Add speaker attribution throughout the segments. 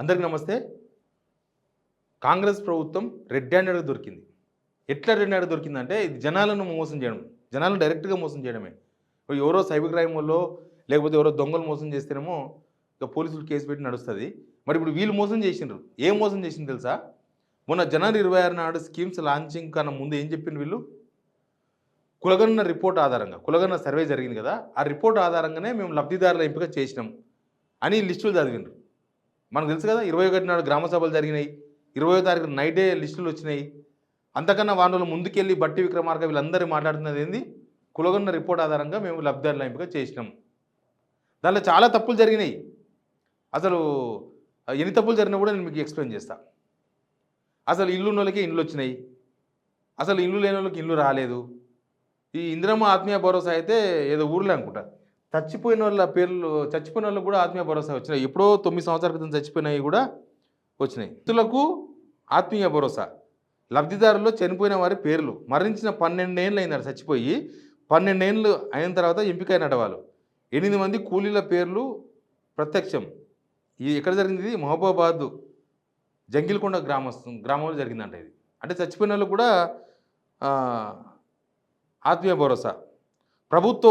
Speaker 1: అందరికీ నమస్తే. కాంగ్రెస్ ప్రభుత్వం రెడ్ హ్యాండెడ్‌గా దొరికింది. ఎట్లా రెడ్ హ్యాండెడ్‌గా దొరికిందంటే ఇది జనాలను మోసం చేయడం. జనాలను డైరెక్ట్‌గా మోసం చేయడమే. ఎవరో సైబర్ క్రైమోల్లో లేకపోతే ఎవరో దొంగలు మోసం చేస్తేనేమో ఇక పోలీసులు కేసు పెట్టి నడుస్తది. మరి ఇప్పుడు వీళ్ళు మోసం చేసిండ్రు. ఏం మోసం చేసిండ్రు తెలుసా? మొన్న జనవరి 26 నాడు స్కీమ్స్ లాంచింగ్ కన్నా ముందు ఏం చెప్పిండ్రు వీళ్ళు? కులగణన రిపోర్ట్ ఆధారంగా కులగణన సర్వే జరిగింది కదా! ఆ రిపోర్ట్ ఆధారంగానే మేము లబ్ధిదారుల ఎంపిక చేసినాం అని లిస్టులు చదివిండ్రు. మనకు తెలుసు కదా 21 నాడు గ్రామ సభలు జరిగినాయి. 20వ తారీఖు నైటే లిస్టులు వచ్చినాయి. అంతకన్నా వారంలో ముందుకెళ్ళి బట్టి విక్రమార్క వీళ్ళందరూ మాట్లాడుతున్నది ఏంది? కులగణన రిపోర్ట్ ఆధారంగా మేము లబ్ధిదారుల ఎంపిక చేసినాం. దాంట్లో చాలా తప్పులు జరిగినాయి. అసలు ఎన్ని తప్పులు జరిగినా కూడా నేను మీకు ఎక్స్ప్లెయిన్ చేస్తా. అసలు ఇల్లు ఉన్నోళ్ళకి ఇండ్లు వచ్చినాయి. అసలు ఇల్లు లేని వాళ్ళకి ఇల్లు రాలేదు. ఈ ఇందిరమ్మ ఆత్మీయ భరోసా అయితే ఏదో ఊర్లో అనుకుంటా చచ్చిపోయిన వాళ్ళకు కూడా ఆత్మీయ భరోసా వచ్చినాయి. ఎప్పుడో 9 సంవత్సరాల క్రితం చచ్చిపోయినవి కూడా వచ్చినాయి. వ్యక్తులకు ఆత్మీయ భరోసా, లబ్ధిదారుల్లో చనిపోయిన వారి పేర్లు, మరణించిన 12 ఏళ్ళు అయినారు చచ్చిపోయి 12 ఏళ్ళు అయిన తర్వాత ఎంపికైనట వాళ్ళు. 8 మంది కూలీల పేర్లు ప్రత్యక్షం. ఇది ఎక్కడ జరిగింది? ఇది మహబూబాబాద్ జంగిల్కొండ గ్రామంలో జరిగిందంట. ఇది అంటే చచ్చిపోయిన వాళ్ళకు కూడా ఆత్మీయ భరోసా. ప్రభుత్వ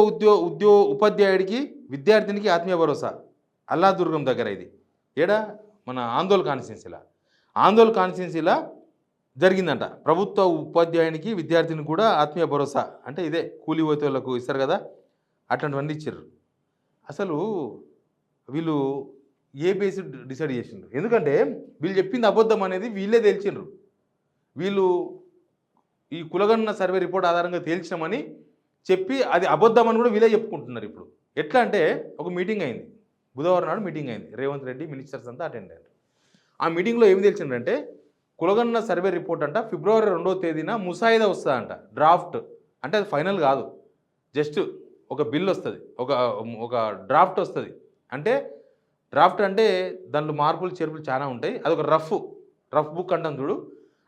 Speaker 1: ఉపాధ్యాయుడికి విద్యార్థినికి ఆత్మీయ భరోసా అల్లాదుర్గం దగ్గర. ఇది ఏడా మన ఆందోళన కాన్స్టిట్యున్సీలా జరిగిందంట. ప్రభుత్వ ఉపాధ్యాయునికి విద్యార్థిని కూడా ఆత్మీయ భరోసా అంటే ఇదే కూలి పోతేళ్ళకు ఇస్తారు కదా, అట్లాంటివన్నీ ఇచ్చారు. అసలు వీళ్ళు ఏ బేస్ డిసైడ్ చేసిండ్రు? ఎందుకంటే వీళ్ళు చెప్పింది అబద్ధం అనేది వీళ్ళే తేల్చిండ్రు. వీళ్ళు ఈ కులగణన సర్వే రిపోర్ట్ ఆధారంగా తేల్చినామని చెప్పి అది అబద్ధం అని కూడా వీళ్ళే చెప్పుకుంటున్నారు. ఇప్పుడు ఎట్లా అంటే ఒక మీటింగ్ అయింది, బుధవారం నాడు మీటింగ్ అయింది. రేవంత్ రెడ్డి మినిస్టర్స్ అంతా అటెండ్ అయ్యారు. ఆ మీటింగ్లో ఏమి తెలిసిందంటే కులగణన సర్వే రిపోర్ట్ అంట ఫిబ్రవరి 2వ తేదీన ముసాయిదా వస్తుందంట. డ్రాఫ్ట్ అంటే అది ఫైనల్ కాదు, జస్ట్ ఒక బిల్ వస్తుంది, ఒక డ్రాఫ్ట్ వస్తుంది. అంటే డ్రాఫ్ట్ అంటే దాంట్లో మార్పులు చేర్పులు చాలా ఉంటాయి. అది ఒక రఫ్ బుక్ అంటాం చూడు,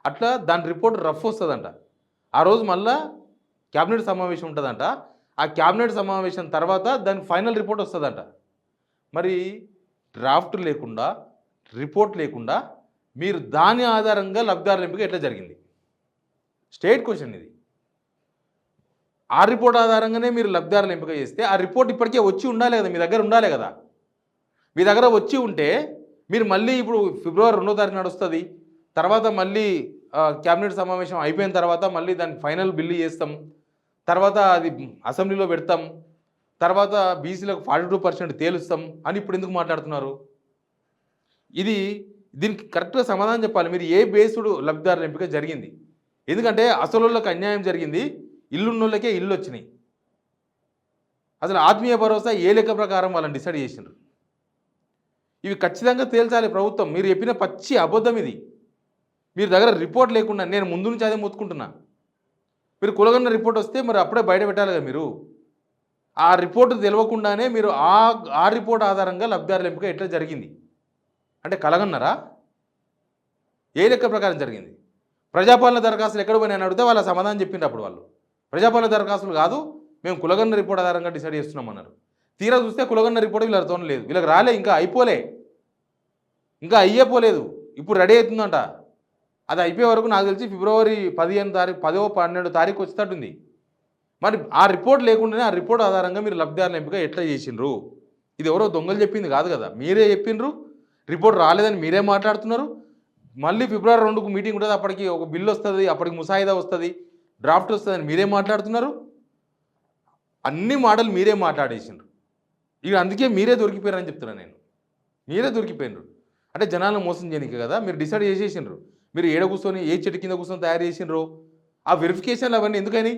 Speaker 1: అట్లా దాని రిపోర్ట్ రఫ్ వస్తుందంట. ఆ రోజు మళ్ళా క్యాబినెట్ సమావేశం ఉంటుందంట. ఆ క్యాబినెట్ సమావేశం తర్వాత దాని ఫైనల్ రిపోర్ట్ వస్తుందంట. మరి డ్రాఫ్ట్ లేకుండా, రిపోర్ట్ లేకుండా మీరు దాని ఆధారంగా లబ్ధిదారుల ఎంపిక ఎట్లా జరిగింది? స్టేట్ క్వశ్చన్ ఇది. ఆ రిపోర్ట్ ఆధారంగానే మీరు లబ్ధిదారుల ఎంపిక చేస్తే ఆ రిపోర్ట్ ఇప్పటికే వచ్చి ఉండాలి కదా, మీ దగ్గర ఉండాలి కదా. మీ దగ్గర వచ్చి ఉంటే మీరు మళ్ళీ ఇప్పుడు ఫిబ్రవరి 2వ తారీఖు నాడు వస్తుంది, తర్వాత మళ్ళీ క్యాబినెట్ సమావేశం అయిపోయిన తర్వాత మళ్ళీ దాన్ని ఫైనల్ బిల్లు చేస్తాం, తర్వాత అది అసెంబ్లీలో పెడతాం, తర్వాత బీసీలకు 42% తేలుస్తాం అని ఇప్పుడు ఎందుకు మాట్లాడుతున్నారు? దీనికి కరెక్ట్గా సమాధానం చెప్పాలి. మీరు ఏ బేస్డ్ లబ్ధిదారుల ఎంపిక జరిగింది? ఎందుకంటే అసలుళ్ళకి అన్యాయం జరిగింది, ఇల్లున్నోళ్ళకే ఇల్లు వచ్చినాయి. అసలు ఆత్మీయ భరోసా ఏ లెక్క ప్రకారం వాళ్ళని డిసైడ్ చేసినారు? ఇవి ఖచ్చితంగా తేల్చాలి ప్రభుత్వం. మీరు చెప్పిన పచ్చి అబద్ధం ఇది. మీరు దగ్గర రిపోర్ట్ లేకుండా, నేను ముందు నుంచి అదే మొత్తుకుంటున్నా, మీరు కులగన్న రిపోర్ట్ వస్తే మరి అప్పుడే బయట పెట్టాలి కదా. మీరు ఆ రిపోర్ట్ తెలియకుండానే మీరు ఆ రిపోర్ట్ ఆధారంగా లబ్ధిదారుల ఎంపిక ఎట్లా జరిగింది అంటే కలగన్నారా? ఏ లెక్క ప్రకారం జరిగింది? ప్రజాపాలన దరఖాస్తులు ఎక్కడ పోయినాయని అడిగితే వాళ్ళ సమాధానం చెప్పిండ్రు. అప్పుడు వాళ్ళు ప్రజాపాలన దరఖాస్తులు కాదు, మేము కులగన్న రిపోర్ట్ ఆధారంగా డిసైడ్ చేస్తున్నామన్నారు. తీరా చూస్తే కులగన్న రిపోర్ట్ వీళ్ళతో లేదు, వీళ్ళకి రాలే, ఇంకా అయిపోలే, ఇంకా అయ్యేపోలేదు, ఇప్పుడు రెడీ అవుతుందంట. అది అయిపోయే వరకు నాకు తెలిసి ఫిబ్రవరి 12 తారీఖు వచ్చేటట్టుంది. మరి ఆ రిపోర్ట్ లేకుండానే ఆ రిపోర్ట్ ఆధారంగా మీరు లబ్ధిదారుల ఎంపిక ఎట్లా చేసిండ్రు? ఇది ఎవరో దొంగలు చెప్పింది కాదు కదా, మీరే చెప్పిండ్రు. రిపోర్ట్ రాలేదని మీరే మాట్లాడుతున్నారు. మళ్ళీ ఫిబ్రవరి 2కు మీటింగ్ ఉంటుంది, అప్పటికి ఒక బిల్లు వస్తుంది, అప్పటికి ముసాయిదా వస్తుంది, డ్రాఫ్ట్ వస్తుందని మీరే మాట్లాడుతున్నారు. అన్ని మాటలు మీరే మాట్లాడేసిండ్రు. ఇక అందుకే మీరే దొరికిపోయారని చెప్తున్నాను నేను. మీరే దొరికిపోయినరు అంటే జనాలను మోసం చేయడానికి కదా మీరు డిసైడ్ చేసేసిండ్రు. మీరు ఏడ కూర్చొని ఏ చెట్టు కింద కూర్చొని తయారు చేసిండ్రు? ఆ వెరిఫికేషన్లు అవన్నీ ఎందుకని?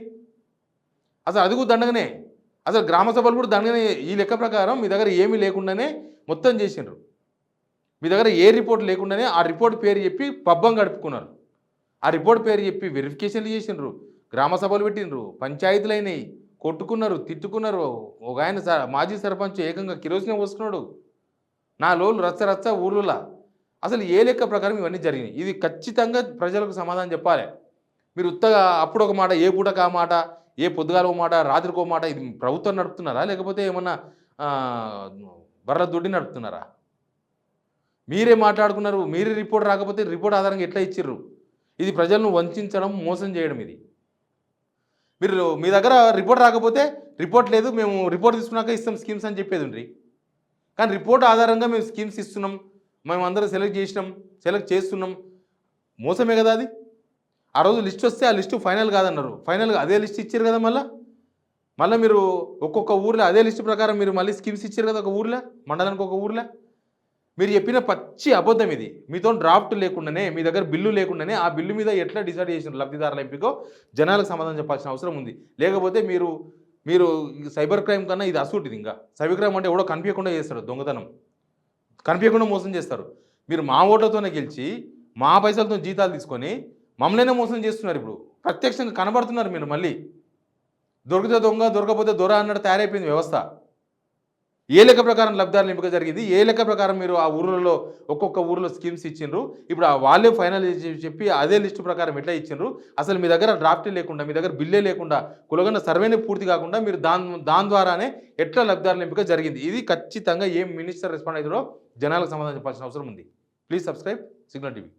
Speaker 1: అసలు అది కూడా దండగనే. అసలు గ్రామ సభలు కూడా దండగనే. ఈ లెక్క ప్రకారం మీ దగ్గర ఏమీ లేకుండానే మొత్తం చేసిండ్రు. మీ దగ్గర ఏ రిపోర్ట్ లేకుండానే ఆ రిపోర్ట్ పేరు చెప్పి పబ్బం గడుపుకున్నారు. ఆ రిపోర్ట్ పేరు చెప్పి వెరిఫికేషన్లు చేసిండ్రు, గ్రామ సభలు పెట్టిండ్రు, పంచాయతీలు అయినాయి, కొట్టుకున్నారు, తిట్టుకున్నారు. ఒక ఆయన మాజీ సర్పంచ్ ఏకంగా కిరోసిన్ పోసుకున్నాడు. నా లోలు రచ్చ ఊర్లలో. అసలు ఏ లెక్క ప్రకారం ఇవన్నీ జరిగినాయి? ఇది ఖచ్చితంగా ప్రజలకు సమాధానం చెప్పాలి. మీరు ఉత్తగా అప్పుడు ఒక మాట, ఏ పూటకు ఆ మాట, ఏ పొద్దుగాల ఒక మాట, రాత్రికి ఒక మాట, ఇది ప్రభుత్వం నడుపుతున్నారా లేకపోతే ఏమన్నా బర్ర దుడ్డి నడుపుతున్నారా? మీరే మాట్లాడుకున్నారు, మీరే రిపోర్ట్ రాకపోతే రిపోర్ట్ ఆధారంగా ఎట్లా ఇచ్చిర్రు? ఇది ప్రజలను వంచడం, మోసం చేయడం ఇది. మీరు మీ దగ్గర రిపోర్ట్ రాకపోతే రిపోర్ట్ లేదు, మేము రిపోర్ట్ తీసుకున్నాక ఇస్తాం స్కీమ్స్ అని చెప్పేది ఉండ్రి. కానీ రిపోర్ట్ ఆధారంగా మేము స్కీమ్స్ ఇస్తున్నాం, మేము అందరం సెలెక్ట్ చేస్తున్నాం, మోసమే కదా అది. ఆ రోజు లిస్ట్ వస్తే ఆ లిస్టు ఫైనల్ కాదన్నారు, ఫైనల్గా అదే లిస్ట్ ఇచ్చారు కదా. మళ్ళీ మీరు ఒక్కొక్క ఊర్లో అదే లిస్ట్ ప్రకారం మీరు మళ్ళీ స్కీమ్స్ ఇచ్చారు కదా, ఒక ఊర్లో, మండలానికి ఒక ఊర్లో. మీరు చెప్పిన పచ్చి అబద్ధం ఇది. మీతో డ్రాఫ్ట్ లేకుండానే, మీ దగ్గర బిల్లు లేకుండానే ఆ బిల్లు మీద ఎట్లా డిసైడ్ చేసిన లబ్ధిదారుల ఎంపికో జనాలకు సమాధానం చెప్పాల్సిన అవసరం ఉంది. లేకపోతే మీరు సైబర్ క్రైమ్ కన్నా ఇది అసూటిది. ఇంకా సైబర్ క్రైమ్ అంటే ఎవడో కనిపించకుండా చేస్తాడు, దొంగతనం కనిపించకుండా మోసం చేస్తారు. మీరు మా ఓట్లతోనే గెలిచి మా పైసలతో జీతాలు తీసుకొని మమ్మల్నే మోసం చేస్తున్నారు. ఇప్పుడు ప్రత్యక్షంగా కనబడుతున్నారు మీరు. మళ్ళీ దొరికితే దొంగ, దొరకపోతే దొర అన్నట్టు తయారైపోయింది వ్యవస్థ. ఏ లెక్క ప్రకారం లబ్ధిదారుల ఎంపిక జరిగింది, ఏ లెక్క ప్రకారం మీరు ఆ ఊర్లలో ఒక్కొక్క ఊర్లో స్కీమ్స్ ఇచ్చిండ్రు, ఇప్పుడు వాళ్ళే ఫైనల్ చెప్పి అదే లిస్టు ప్రకారం ఎట్లా ఇచ్చిండ్రు? అసలు మీ దగ్గర డ్రాఫ్టే లేకుండా, మీ దగ్గర బిల్లే లేకుండా, కులగన్న సర్వేనే పూర్తి కాకుండా మీరు దాని ద్వారానే ఎట్లా లబ్ధిదారుల ఎంపిక జరిగింది? ఇది ఖచ్చితంగా ఏం మినిస్టర్ రెస్పాండ్ అవుతారో జనాలకు సమాధానం చెప్పాల్సిన అవసరం ఉంది. Please subscribe signal TV.